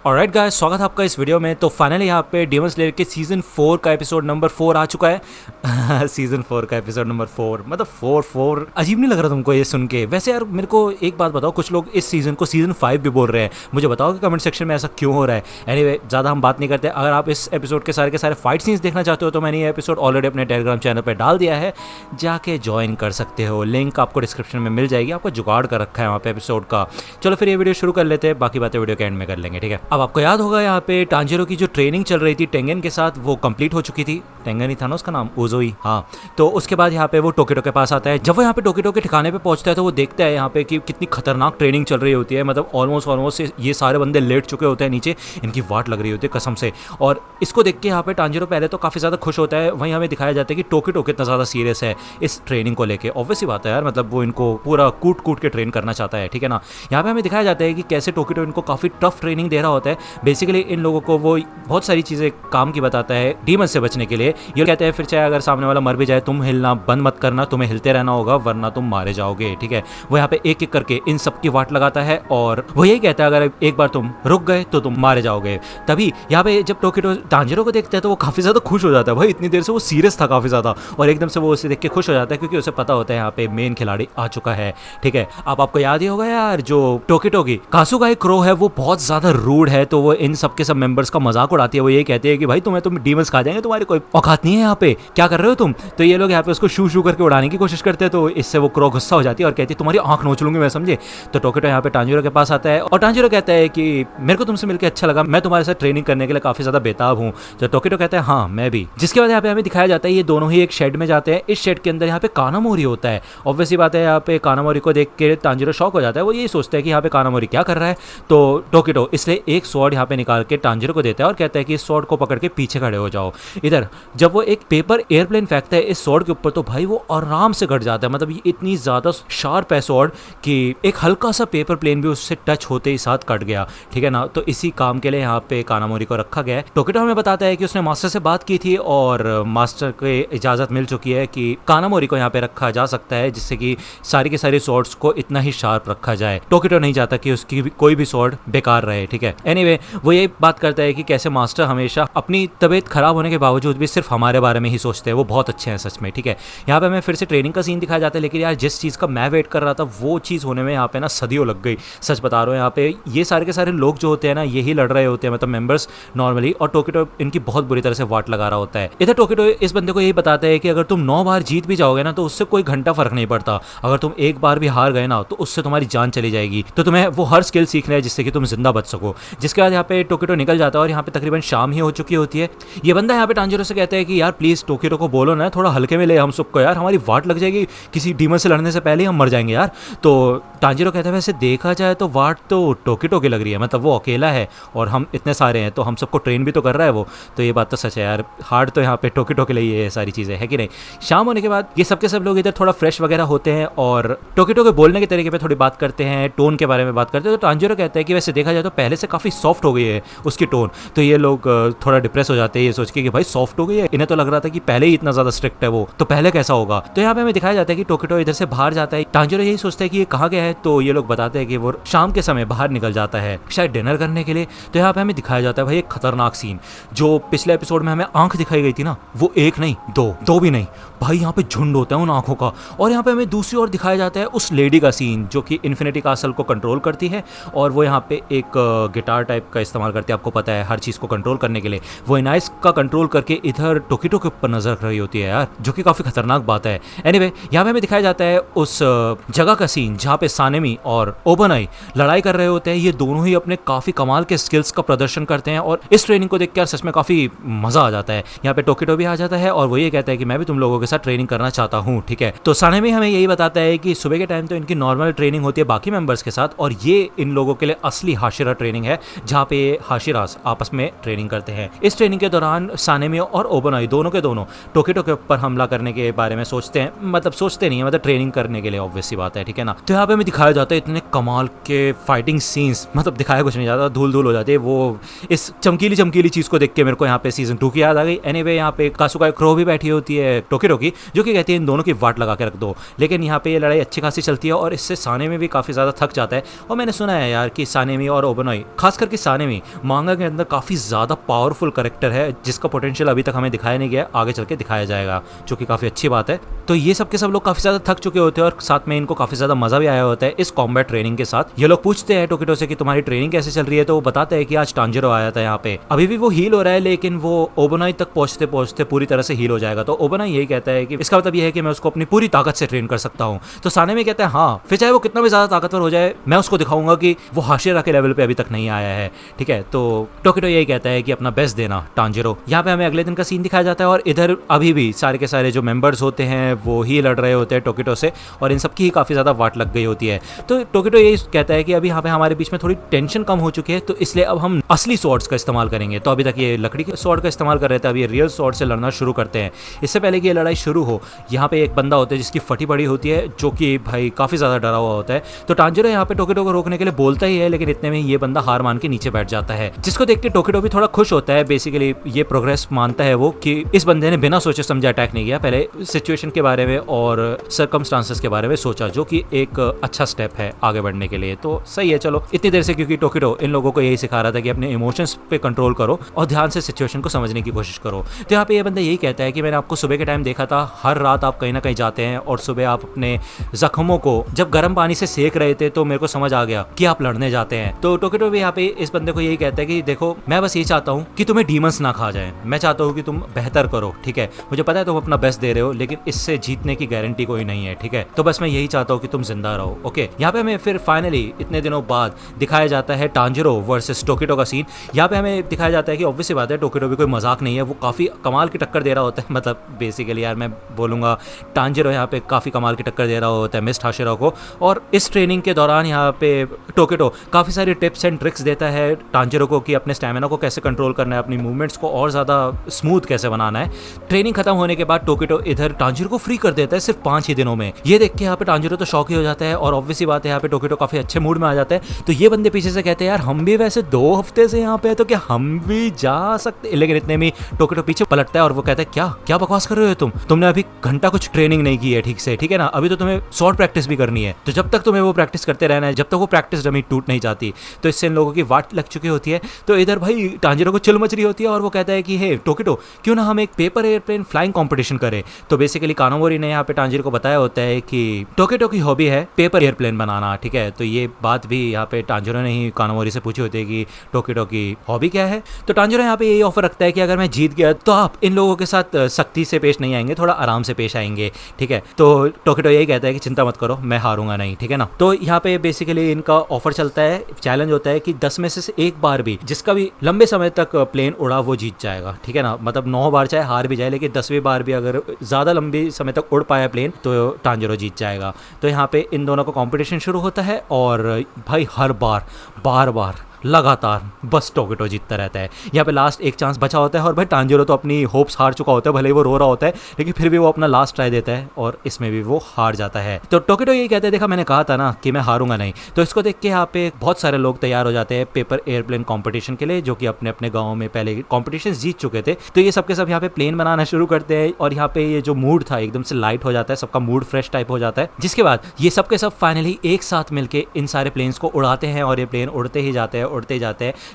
Alright guys, स्वागत है आपका इस वीडियो में। तो फाइनली यहाँ पे डेमन स्लेयर के सीजन 4 का एपिसोड नंबर 4 आ चुका है। सीजन 4 का एपिसोड नंबर 4 मतलब 4 अजीब नहीं लग रहा तुमको ये सुन के? वैसे यार मेरे को एक बात बताओ, कुछ लोग इस सीजन को सीजन 5 भी बोल रहे हैं। मुझे बताओ कि कमेंट सेक्शन में ऐसा क्यों हो रहा है। एनीवे, ज़्यादा हम बात नहीं करते। अगर आप इस एपिसोड के सारे फाइट सीन्स देखना चाहते हो तो मैंने ये एपिसोड ऑलरेडी अपने टेलीग्राम चैनल पर डाल दिया है, जाके ज्वाइन कर सकते हो। लिंक आपको डिस्क्रिप्शन में मिल जाएगी। आपको जुगाड़ कर रखा है वहाँ पे एपिसोड का। चलो फिर ये वीडियो शुरू कर लेते हैं, बाकी बातें वीडियो के एंड में कर लेंगे, ठीक है। अब आपको याद होगा यहाँ पे टांजिरो की जो ट्रेनिंग चल रही थी टेंगन के साथ, वो कंप्लीट हो चुकी थी। टेंगन ही था ना उसका नाम, ओजोई, हाँ। तो उसके बाद यहाँ पे वो टोकिटो के पास आता है। जब वो यहाँ पे टोकिटो के ठिकाने पे पहुंचता है तो वो देखता है यहाँ पे कि कितनी खतरनाक ट्रेनिंग चल रही होती है। मतलब ऑलमोस्ट ये सारे बंदे लेट चुके होते हैं नीचे, इनकी वाट लग रही होती है कसम से। और इसको देख के यहाँ पे टांजिरो पहले तो काफ़ी ज़्यादा खुश होता है। वहीं हमें दिखाया जाता है कि टोकिटो कितना ज़्यादा सीरियस है इस ट्रेनिंग को लेकर। ऑब्वियसली बात है यार, मतलब वो इनको पूरा कूट के ट्रेन करना चाहता है, ठीक है ना। यहाँ पे हमें दिखाया जाता है कि कैसे टोकिटो इनको काफ़ी टफ ट्रेनिंग दे रहा होता है। बेसिकली इन लोगों को वो बहुत सारी चीज़ें काम की बताता है डीमन से बचने के लिए। ये कहते हैं फिर चाहे अगर सामने वाला मर भी जाए, तुम हिलना बंद मत करना, तुम्हें हिलते रहना होगा वरना तुम मारे जाओगे, ठीक है। वो यहाँ पे एक एक करके इन सब की वाट लगाता है और वो यही कहता है अगर एक बार तुम रुक गए तो तुम मारे जाओगे। तभी यहाँ पे जब टोकिटो टांजिरो को देखता है तो वो काफ़ी ज़्यादा खुश हो जाता है। भाई इतनी देर से वो सीरियस था काफ़ी ज़्यादा, और एकदम से वो उसे देख के खुश हो जाता है क्योंकि उसे पता होता है यहाँ पे मेन खिलाड़ी आ चुका है, ठीक है। अब आपको याद ही होगा यार, जो टोकिटो की कासुगाई क्रो है वो बहुत ज़्यादा रूड है। तो वो इन सब के सब मेंबर्स का मजाक उड़ाती है। वो ये कहते हैं कि भाई तुम डीमंस खा जाएंगे, तुम्हारी कोई औकात नहीं है यहाँ पे, क्या कर रहे हो तुम। तो ये लोग यहाँ पे उसको शू करके उड़ाने की कोशिश करते हैं। तो इससे वो क्रो गुस्सा हो जाती है और कहती है तुम्हारी आंख नोच लूंगी मैं, समझे। तो टोकिटो यहाँ पे टांजिरो के पास आता है और टांजिरो कहता है कि मेरे को तुमसे मिलकर अच्छा लगा, मैं तुम्हारे साथ ट्रेनिंग करने के लिए काफी ज्यादा बेताब हूँ। तो टोकिटो कहता है हाँ मैं भी। जिसके बाद यहाँ पे हमें दिखाया जाता है ये दोनों ही एक शेड में जाते हैं। इस शेड के अंदर यहाँ पे कानामोरी होता है। ऑब्वियसली बात है, यहाँ पे कानामोरी को देख के टांजिरो शॉक हो जाता है। वो ये सोचता है कि यहाँ पे कानामोरी क्या कर रहा है। तो टोकिटो इसलिए एक स्वॉर्ड यहाँ पे निकाल के टांजिरो को देता है और कहता है कि इस स्वॉर्ड को पकड़ के पीछे खड़े हो जाओ। इधर जब वो एक पेपर एयरप्लेन फेंकता है इस स्वॉर्ड के ऊपर तो भाई वो आराम से कट जाता है। मतलब ये इतनी ज्यादा शार्प है स्वॉर्ड कि एक हल्का सा पेपर प्लेन भी उससे टच होते ही साथ कट गया, ठीक है ना। तो इसी काम के लिए यहाँ पे कानामोरी को रखा गया है। टोकिटो हमें बताता है कि उसने मास्टर से बात की थी और मास्टर को इजाजत मिल चुकी है कि कानामोरी को यहाँ पे रखा जा सकता है, जिससे कि सारी के सारी स्वॉर्ड्स को इतना ही शार्प रखा जाए। टोकिटो नहीं चाहता कि उसकी कोई भी स्वॉर्ड बेकार रहे, ठीक है। एनीवे, वो ये बात करता है कि कैसे मास्टर हमेशा अपनी तबीयत खराब होने के बावजूद भी सिर्फ हमारे बारे में ही सोचते हैं, वो बहुत अच्छे हैं सच में, ठीक है। यहाँ पे हमें फिर से ट्रेनिंग का सीन दिखाया जाता है, लेकिन यार जिस चीज़ का मैं वेट कर रहा था वो चीज़ होने में यहाँ पे ना सदियों लग गई। सच बता रहा हूँ, यहाँ पे ये सारे के सारे लोग जो होते हैं ना यही लड़ रहे होते हैं, मतलब मेंबर्स नॉर्मली, और टोकिटो इनकी बहुत बुरी तरह से वाट लगा रहा होता है। इधर टोकिटो इस बंदे को यही बताता है कि अगर तुम 9 बार जीत भी जाओगे ना तो उससे कोई घंटा फर्क नहीं पड़ता। अगर तुम एक बार भी हार गए ना तो उससे तुम्हारी जान चली जाएगी। तो तुम्हें वो हर स्किल सीखना है जिससे कि तुम जिंदा बच सको। जिसके बाद यहाँ पे टोकिटो निकल जाता है और यहाँ पे तकरीबन शाम ही हो चुकी होती है। ये बंदा यहाँ पे टांजिरो से कहता है कि यार प्लीज टोकिटो को बोलो ना थोड़ा हल्के में ले हम सबको, यार हमारी वाट लग जाएगी, किसी डीमन से लड़ने से पहले ही हम मर जाएंगे यार। तो टांजिरो कहता है वैसे देखा जाए तो वाट तो टोकिटो की लग रही है, मतलब वो अकेला है और हम इतने सारे हैं तो हम सबको ट्रेन भी तो कर रहा है वो। तो ये बात तो सच है यार, हार्ड तो यहाँ पे टोकिटो के लिए ये सारी चीज़ें है कि नहीं। शाम होने के बाद ये सबके सब लोग इधर थोड़ा फ्रेश वगैरह होते हैं और टोकिटो के बोलने के तरीके पे थोड़ी बात करते हैं, टोन के बारे में बात करते हैं। तो टांजिरो कहता है कि वैसे देखा जाए तो पहले से काफ़ी सॉफ्ट हो गई है उसकी टोन। तो ये लोग थोड़ा डिप्रेस हो जाते हैं ये सोच के कि भाई सॉफ्ट हो गई है, इन्हें तो लग रहा था कि पहले ही इतना ज़्यादा स्ट्रिक्ट है वो, तो पहले कैसा होगा। तो यहाँ पे हमें दिखाया जाता है कि टोकिटो इधर से बाहर जाता है। टांजिरो यही सोचता है कि ये कहाँ गया है। तो ये लोग बताते हैं कि वो शाम के समय बाहर निकल जाता है शायद डिनर करने के लिए। तो यहाँ पे हमें दिखाया जाता है भाई एक खतरनाक सीन, जो पिछले एपिसोड में हमें आंख दिखाई गई थी ना, वो एक नहीं दो भी नहीं भाई, यहाँ पे झुंड होता है उन आंखों का। और यहाँ पे हमें दूसरी ओर दिखाया जाता है उस लेडी का सीन जो कि इन्फिनिटी कासल को कंट्रोल करती है और वो यहाँ पे एक गिटार टाइप का इस्तेमाल करती है। आपको पता है हर चीज़ को कंट्रोल करने के लिए वो इनाइस का कंट्रोल करके इधर टोकिटो के ऊपर नजर रख रही होती है यार, जो कि काफ़ी खतरनाक बात है। एनीवे, यहाँ पे हमें दिखाया जाता है उस जगह का सीन जहाँ पे सानेमी और ओबनाई लड़ाई कर रहे होते हैं। ये दोनों ही अपने काफ़ी कमाल के स्किल्स का प्रदर्शन करते हैं और इस ट्रेनिंग को देख कर सच में काफ़ी मज़ा आ जाता है। यहाँ पे टोकिटो भी आ जाता है और वो ये कहता है कि मैं भी तुम लोगों के साथ ट्रेनिंग करना चाहता हूँ, ठीक है। तो सानेमी हमें यही बताता है कि सुबह के टाइम तो इनकी नॉर्मल ट्रेनिंग होती है बाकी मेंबर्स के साथ, और ये इन लोगों के लिए असली हाशिरा ट्रेनिंग है जहाँ पे हाशिरास आपस में ट्रेनिंग करते हैं। इस ट्रेनिंग के दौरान सानेमी और ओबोनाई दोनों के दोनों टोकिटो के ऊपर हमला करने के बारे में सोचते हैं, मतलब सोचते नहीं है, मतलब ट्रेनिंग करने के लिए ऑब्वियस सी बात है, ठीक है ना। तो यहाँ पे हमें दिखाया जाता है इतने कमाल के फाइटिंग सीन्स, मतलब दिखाया कुछ नहीं जाता, धूल धूल हो जाती है। वो इस चमकीली चमकीली चीज को देख के मेरे को यहाँ पे सीजन 2 की याद आ गई। एनीवे यहाँ पे कासुका क्रो भी बैठी होती है टोकिटो की, जो कि कहती है इन दोनों की वाट लगा के रख दो। लेकिन यहाँ पे ये लड़ाई अच्छी खासी चलती है और इससे सानेमी भी काफी ज्यादा थक जाता है। और मैंने सुना है यार कि सानेमी और ओबोनाई, खास करके सानेमी, मांगा के अंदर काफी ज्यादा पावरफुल कैरेक्टर है जिसका पोटेंशियल अभी तक हमें दिखाया नहीं गया, आगे चल के दिखाया जाएगा, जो कि काफी अच्छी बात है। तो ये सब के सब लोग काफी ज्यादा थक चुके होते हैं और साथ में इनको काफी ज्यादा मजा भी आया होता है इस कॉम्बैट ट्रेनिंग के साथ। ये लोग पूछते हैं टोकिटो से कि तुम्हारी ट्रेनिंग कैसे चल रही है, तो वो बताते हैं कि आज टांजिरो आया था यहाँ पे, अभी भी वो हील हो रहा है लेकिन वो ओबोनाई तक पहुंचते पहुंचते पूरी तरह से हील हो जाएगा। तो ओबोनाई यही कहता है कि इसका मतलब ये है कि मैं उसको अपनी पूरी ताकत से ट्रेन कर सकता हूँ। तो सानेमी कहता है हाँ, फिर चाहे वो कितना भी ज्यादा ताकतवर हो जाए, मैं उसको दिखाऊंगा कि वो हाशिरा के लेवल पे अभी तक नहीं आया है, ठीक है। तो टोकिटो यही कहता है कि अपना बेस्ट देना टांजिरो। यहाँ पे हमें अगले दिन का सीन दिखाया जाता है और इधर अभी भी सारे के सारे जो मेंबर्स होते हैं वो ही लड़ रहे होते हैं टोकिटो से और इन सबकी ही काफी ज्यादा वाट लग गई होती है। तो टोकिटो यही कहता है कि अभी यहाँ पे हमारे बीच में थोड़ी टेंशन कम हो चुकी है, तो इसलिए अब हम असली स्वॉर्ड्स का इस्तेमाल करेंगे। तो अभी तक ये लकड़ी के स्वॉर्ड का इस्तेमाल कर रहे थे, अब ये रियल स्वॉर्ड से लड़ना शुरू करते हैं। इससे पहले कि ये लड़ाई शुरू हो, यहाँ पे एक बंदा होता है जिसकी फटी पड़ी होती है, जो कि भाई काफी ज्यादा डरा हुआ होता है। तो टांजिरो यहाँ पे टोकिटो को रोकने के लिए बोलता ही है, लेकिन इतने में ये बंदा हार मान के नीचे बैठ जाता है, जिसको देख के टोकिटो भी थोड़ा खुश होता है। बेसिकली ये प्रोग्रेस मानता है वो कि इस बंदे ने बिना सोचे समझे अटैक नहीं किया, पहले सिचुएशन के बारे में और सर्कमस्टांसेस के बारे में सोचा, जो कि एक अच्छा स्टेप है आगे बढ़ने के लिए। तो सही है, चलो इतनी देर से, क्योंकि टोकिटो इन लोगों को यही सिखा रहा था कि अपने इमोशंस पे कंट्रोल करो और ध्यान से सिचुएशन को समझने की कोशिश करो। तो यहाँ पे ये बंदा यही कहता है कि मैंने आपको सुबह के टाइम देखा था, हर रात आप कहीं ना कहीं जाते हैं और सुबह आप अपने जख्मों को जब गर्म पानी से सेक रहे थे, तो मेरे को समझ आ गया कि आप लड़ने जाते हैं। तो टोकिटो भी यहाँ पे इस बंदे को यही कहता है कि देखो, मैं बस ये चाहता हूँ कि तुम्हें डीमंस ना खा जाए, मैं चाहता हूँ कि तुम बेहतर करो, ठीक है। मुझे पता है तुम अपना बेस्ट दे रहे हो, लेकिन इससे जीतने की गारंटी कोई नहीं है, ठीक है। तो बस मैं यही चाहता हूँ कि तुम जिंदा रहो, ओके। यहाँ पे हमें फिर फाइनली इतने दिनों बाद दिखाया जाता है टांजिरो वर्सेस टोकिटो का सीन। यहाँ पे हमें दिखाया जाता है कि ऑब्वियस सी बात है टोकिटो भी कोई मजाक नहीं है, वो काफी कमाल की टक्कर दे रहा होता है। मतलब बेसिकली यार मैं बोलूंगा टांजिरो यहाँ पे काफी कमाल की टक्कर दे रहा होता है मिस हाशिरा को। और इस ट्रेनिंग के दौरान यहाँ पे टोकिटो काफी सारी टिप्स एंड ट्रिक्स देता है टांजिरो को कि अपने स्टैमिना को कैसे कंट्रोल करना है, अपनी मूवमेंट्स को और ज्यादा स्मूथ कैसे बनाना है। ट्रेनिंग खत्म होने के बाद टोकिटो इधर टांजिरो को फ्री कर देता है सिर्फ 5 ही दिनों में। ये देख के यहाँ पे टांजिरो तो शॉक ही हो जाता है और ऑब्वियस सी बात है यहाँ पे टोकिटो काफी अच्छे मूड में आ जाता है। तो ये बंदे पीछे से कहते हैं यार हम भी वैसे 2 हफ्ते से यहाँ पे है, तो क्या हम भी जा सकते। लेकिन इतने में टोकिटो पीछे पलटता है और वो कहता है क्या क्या बकवास कर रहे हो तुमने अभी घंटा कुछ ट्रेनिंग नहीं की है ठीक से, ठीक है ना, अभी तो तुम्हें शॉर्ट प्रैक्टिस भी करनी है। तो जब तक तुम्हें वो प्रैक्टिस करते रहना है, जब तक वो प्रैक्टिस डमी टूट नहीं जाती। तो इससे इन लोगों की वाट लग चुकी होती है। तो इधर भाई टांजिरो को चिल मच रही होती है और वो कहता है कि हे टोकिटो, क्यों ना हम एक पेपर एयरप्लेन फ्लाइंग कंपटीशन करें। तो बेसिकली कानोमोरी ने यहाँ पे टांजिरो को बताया होता है कि टोकिटो की हॉबी है पेपर एयरप्लेन बनाना, ठीक है। तो ये बात भी यहाँ पे टांजिरो ने ही कानोमोरी से पूछी होती है कि टोकिटो की हॉबी क्या है। तो टांजिरो यहाँ पे यही ऑफर रखता है कि अगर मैं जीत गया तो आप इन लोगों के साथ सख्ती से पेश नहीं आएंगे, थोड़ा आराम से पेश आएंगे, ठीक है। तो टोकिटो यही कहता है कि चिंता मत करो, मैं हारूंगा नहीं, ठीक है ना। तो यहाँ पे बेसिकली इनका ऑफर चलता है, चैलेंज होता है कि 10 में से एक बार भी जिसका भी लंबे समय तक प्लेन उड़ा वो जीत जाएगा, ठीक है ना। मतलब 9 बार चाहे हार भी जाए, लेकिन 10वीं बार भी अगर ज्यादा लंबी समय तक उड़ पाया प्लेन तो टांजिरो जीत जाएगा। तो यहाँ पे इन दोनों का कंपटीशन शुरू होता है और भाई हर बार लगातार बस टोकिटो जीतता रहता है। यहाँ पे लास्ट एक चांस बचा होता है और भाई टांजिरो तो अपनी होप्स हार चुका होता है, भले ही वो रो रहा होता है, लेकिन फिर भी वो अपना लास्ट ट्राई देता है और इसमें भी वो हार जाता है। तो टोकिटो यही कहते हैं देखा मैंने कहा था ना कि मैं हारूंगा नहीं। तो इसको देख के यहाँ पे बहुत सारे लोग तैयार हो जाते हैं पेपर एयरप्लेन कॉम्पिटिशन के लिए, जो कि अपने अपने गाँव में पहले कॉम्पिटिशन जीत चुके थे। तो ये सबके सब यहाँ पे प्लेन बनाना शुरू करते हैं और यहाँ पे ये जो मूड था एकदम से लाइट हो जाता है, सबका मूड फ्रेश टाइप हो जाता है। जिसके बाद ये सबके सब फाइनली एक साथ मिलके इन सारे प्लेन्स को उड़ाते हैं और ये प्लेन उड़ते ही जाते हैं।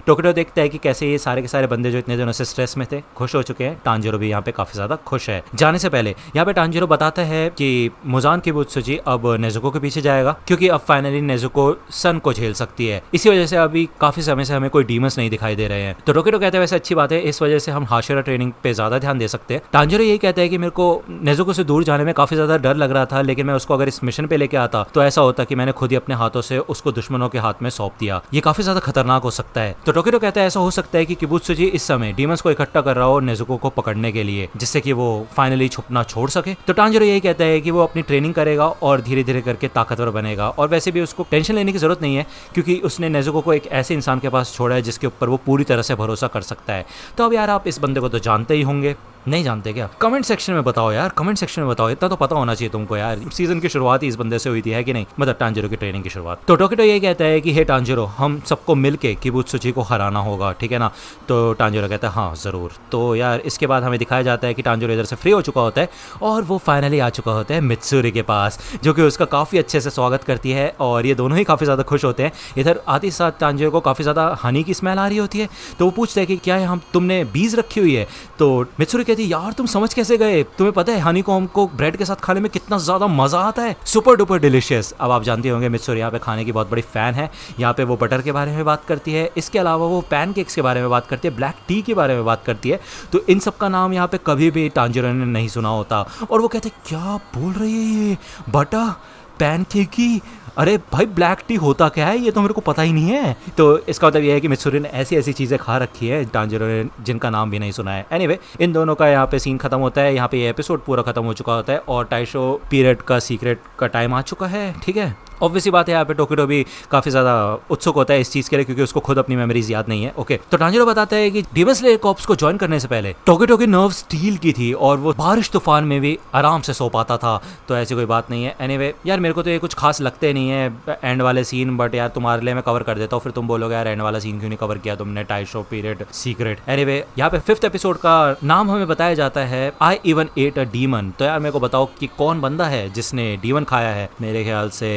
टोकिटो देखता है कि कैसे ये सारे के सारे बंदे जो इतने दिनों से स्ट्रेस में थे खुश हो चुके हैं। टांजिरो भी यहाँ पे काफी ज्यादा खुश है। जाने से पहले यहाँ पे टांजिरो बताता है कि मुजान किबुत्सुजी अब नेजुको के पीछे जाएगा, क्योंकि अब फाइनली नेजुको सन को झेल सकती है। इसी वजह से अभी काफी समय से हमें कोई डीमंस नहीं दिखाई दे रहे हैं। तो टोकिटो कहते हैं वैसे अच्छी बात है, इस वजह से हम हाशिरा ट्रेनिंग पे ज्यादा ध्यान दे सकते हैं। टांजिरो यही कहता है कि मेरे को नेजुको से दूर जाने में काफी ज्यादा डर लग रहा था, लेकिन मैं उसको अगर इस मिशन पे लेके आता तो ऐसा होता कि मैंने खुद ही अपने हाथों से उसको दुश्मनों के हाथ में सौंप दिया। ये काफी ज्यादा खतरनाक खतरनाक हो सकता है। तो टोकिरो कहता है ऐसा हो सकता है कि किबुत्सुजी इस समय डीमंस को इकट्ठा कर रहा हो नेजुको को पकड़ने के लिए, जिससे कि वो फाइनली छुपना छोड़ सके। तो टांजिरो यही कहता है कि वो अपनी ट्रेनिंग करेगा और धीरे धीरे करके ताकतवर बनेगा, और वैसे भी उसको टेंशन लेने की जरूरत नहीं है क्योंकि उसने नेजुको को एक ऐसे इंसान के पास छोड़ा है जिसके ऊपर वो पूरी तरह से भरोसा कर सकता है। तो अब यार आप इस बंदे को तो जानते ही होंगे, नहीं जानते क्या? कमेंट सेक्शन में बताओ यार, कमेंट सेक्शन में बताओ, इतना तो पता होना चाहिए तुमको यार। सीजन की शुरुआत ही इस बंदे से हुई थी, है कि नहीं? मतलब टांजिरो की ट्रेनिंग की शुरुआत। तो टोकिटो ये कहता है कि हे टांजिरो, हम सबको मिलके किबुत्सुजी को हराना होगा, ठीक है ना? तो टांजिरो कहता है हाँ जरूर। तो यार इसके बाद हमें दिखाया जाता है कि टांजिरो इधर से फ्री हो चुका होता है और वो फाइनली आ चुका होता है मित्सुरी के पास, जो कि उसका काफ़ी अच्छे से स्वागत करती है और ये दोनों ही काफ़ी ज़्यादा खुश होते हैं। इधर आते ही साथ टांजिरो को काफ़ी ज़्यादा हनी की स्मेल आ रही होती है, तो वो पूछता है कि क्या है हम तुमने बीज रखी हुई है? तो मित्सुरी कहती है यार तुम समझ कैसे गए? तुम्हें पता है हनी को हमको ब्रेड के साथ खाने में कितना ज़्यादा मज़ा आता है, सुपर डुपर डिलिशियस। अब आप जानते होंगे मित्सुरी यहाँ पे खाने की बहुत बड़ी फ़ैन है। यहाँ पे वो बटर के बारे में बात करती है, इसके अलावा वो पैनकेक्स के बारे में बात करती है, ब्लैक टी के बारे में बात करती है। तो इन सब का नाम यहाँ पे कभी भी टांजिरो ने नहीं सुना होता और वो कहते क्या बोल रही है ये, बटर पैनकेक की? अरे भाई ब्लैक टी होता क्या है, ये तो मेरे को पता ही नहीं है। तो इसका मतलब ये है कि मित्सुरी ने ऐसी ऐसी चीज़ें खा रखी है टांजिरो ने जिनका नाम भी नहीं सुना है। एनीवे इन दोनों का यहाँ पे सीन खत्म होता है, यहाँ पे ये एपिसोड पूरा खत्म हो चुका होता है और टाइशो पीरियड का सीक्रेट का टाइम आ चुका है, ठीक है। ऑब्वियसली बात है यहाँ पे टोकिरो भी काफ़ी ज़्यादा उत्सुक होता है इस चीज़ के लिए क्योंकि उसको खुद अपनी मेमोरीज याद नहीं है। ओके, तो टांजिरो बताता है कि डीमन स्लेयर कॉर्प्स को ज्वाइन करने से पहले टोकिरो की नर्व स्टील की थी और वो बारिश तूफान में भी आराम से सो पाता था, तो ऐसी कोई बात नहीं है। एनीवे यार मेरे को तो ये कुछ खास लगते नहीं है एंड वाले सीन, बट यार तुम्हारे लिए मैं कवर कर देता हूँ, फिर तुम बोलोगे यार एंड वाला सीन क्यों नहीं कवर किया तुमने, टाइशो पीरियड सीक्रेट। एनीवे यहाँ पे 5th एपिसोड का नाम हमें बताया जाता है I even at a demon. तो यार मेरे को बताओ कि कौन बंदा है जिसने डीमन खाया है? मेरे ख्याल से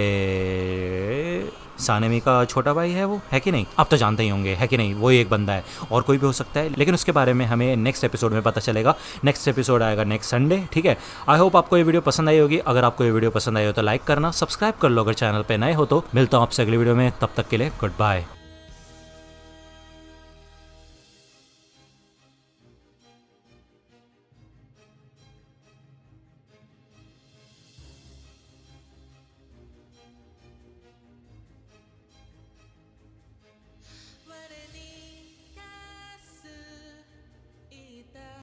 सानेमी का छोटा भाई है वो, है कि नहीं? आप तो जानते ही होंगे, है कि नहीं? वही एक बंदा है, और कोई भी हो सकता है, लेकिन उसके बारे में हमें नेक्स्ट एपिसोड में पता चलेगा। नेक्स्ट एपिसोड आएगा नेक्स्ट संडे, ठीक है। आई होप आपको ये वीडियो पसंद आई होगी। अगर आपको ये वीडियो पसंद आई हो तो लाइक करना, सब्सक्राइब कर लो अगर चैनल पे नए हो तो। मिलता हूँ आपसे अगली वीडियो में, तब तक के लिए गुड बाय।